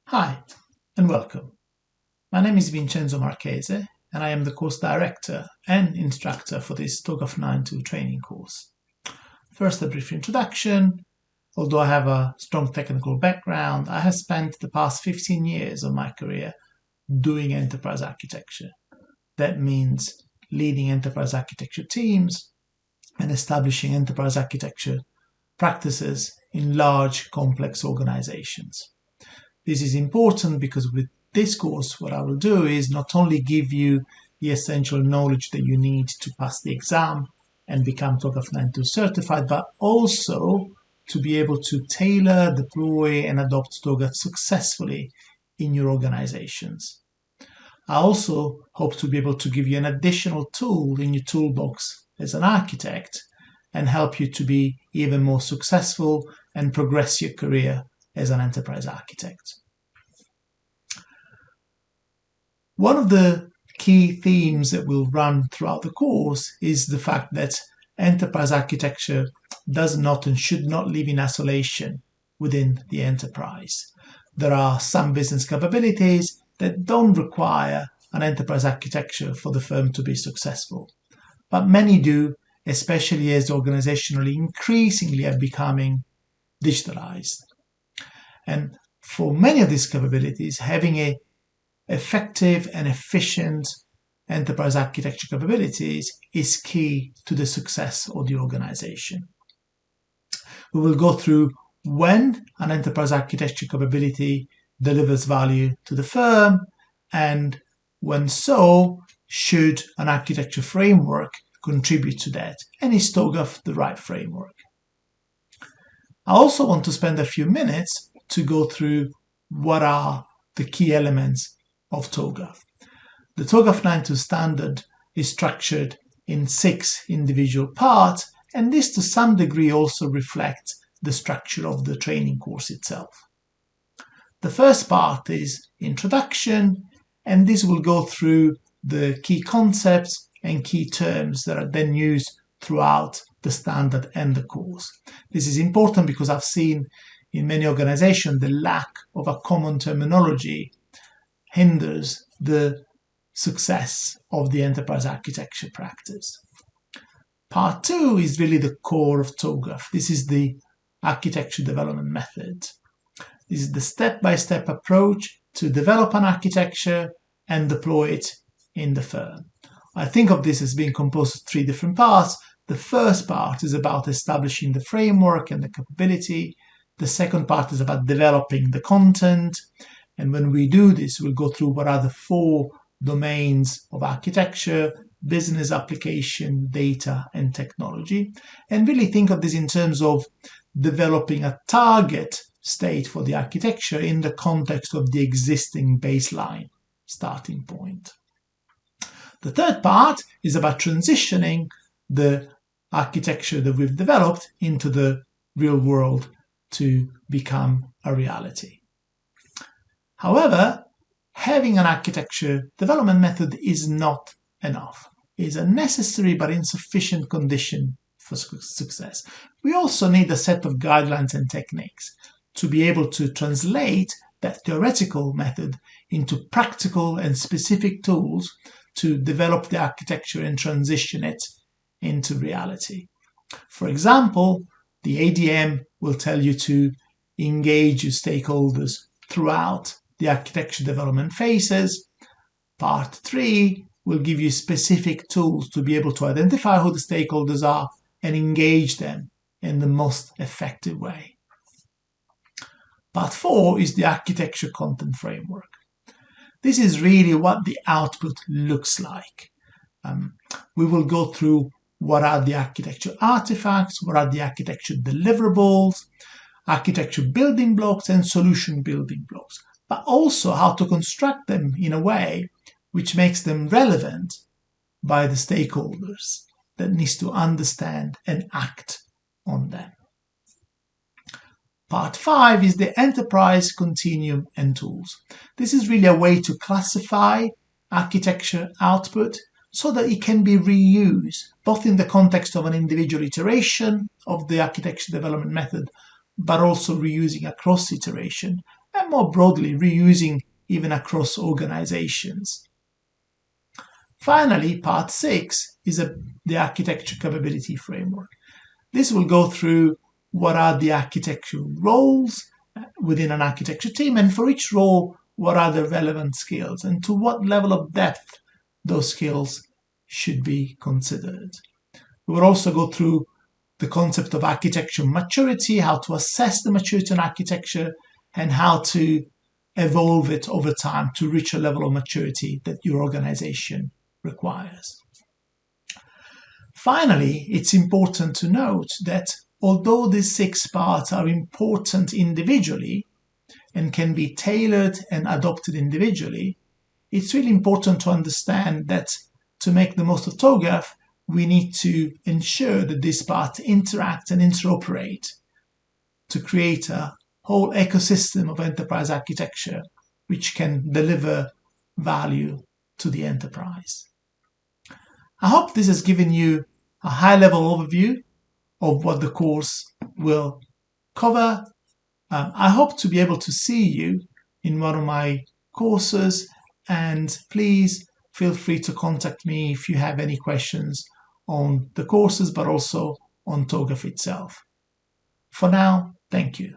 Hi, and welcome. My name is Vincenzo Marchese, and I am the course director and instructor for this TOGAF 9.2 training course. First, a brief introduction. Although I have a strong technical background, I have spent the past 15 years of my career doing enterprise architecture. That means leading enterprise architecture teams and establishing enterprise architecture practices in large, complex organizations. This is important because with this course, what I will do is not only give you the essential knowledge that you need to pass the exam and become TOGAF 9.2 certified, but also to be able to tailor, deploy, and adopt TOGAF successfully in your organizations. I also hope to be able to give you an additional tool in your toolbox as an architect and help you to be even more successful and progress your career as an enterprise architect. One of the key themes that will run throughout the course is the fact that enterprise architecture does not and should not live in isolation within the enterprise. There are some business capabilities that don't require an enterprise architecture for the firm to be successful, but many do, especially as organizationally increasingly are becoming digitalized. And for many of these capabilities, having a effective and efficient enterprise architecture capabilities is key to the success of the organization. We will go through when an enterprise architecture capability delivers value to the firm, and when so, should an architecture framework contribute to that, and is TOGAF the right framework? I also want to spend a few minutes to go through what are the key elements of TOGAF. The TOGAF 9.2 standard is structured in 6 individual parts, and this to some degree also reflects the structure of the training course itself. The first part is introduction, and this will go through the key concepts and key terms that are then used throughout the standard and the course. This is important because I've seen in many organizations the lack of a common terminology hinders the success of the enterprise architecture practice. Part 2 is really the core of TOGAF. This is the architecture development method. This is the step-by-step approach to develop an architecture and deploy it in the firm. I think of this as being composed of 3 different parts. The first part is about establishing the framework and the capability. The second part is about developing the content. And when we do this, we'll go through what are the 4 domains of architecture: business, application, data, and technology. And really think of this in terms of developing a target state for the architecture in the context of the existing baseline starting point. The third part is about transitioning the architecture that we've developed into the real world to become a reality. However, having an architecture development method is not enough. It is a necessary but insufficient condition for success. We also need a set of guidelines and techniques to be able to translate that theoretical method into practical and specific tools to develop the architecture and transition it into reality. For example, the ADM will tell you to engage your stakeholders throughout the architecture development phases. Part 3 will give you specific tools to be able to identify who the stakeholders are and engage them in the most effective way. Part 4 is the architecture content framework. This is really what the output looks like. We will go through what are the architecture artifacts, what are the architecture deliverables, architecture building blocks, and solution building blocks, but also how to construct them in a way which makes them relevant by the stakeholders that needs to understand and act on them. Part 5 is the enterprise continuum and tools. This is really a way to classify architecture output so that it can be reused, both in the context of an individual iteration of the architecture development method, but also reusing across iteration, and more broadly reusing even across organizations. Finally, part 6 is the architecture capability framework. This will go through what are the architectural roles within an architecture team, and for each role, what are the relevant skills and to what level of depth those skills should be considered. We will also go through the concept of architecture maturity, how to assess the maturity in architecture, and how to evolve it over time to reach a level of maturity that your organization requires. Finally, it's important to note that although these 6 parts are important individually and can be tailored and adopted individually, it's really important to understand that to make the most of TOGAF, we need to ensure that these parts interact and interoperate to create a whole ecosystem of enterprise architecture which can deliver value to the enterprise. I hope this has given you a high-level overview of what the course will cover. I hope to be able to see you in one of my courses, and please feel free to contact me if you have any questions on the courses, but also on TOGAF itself. For now, thank you.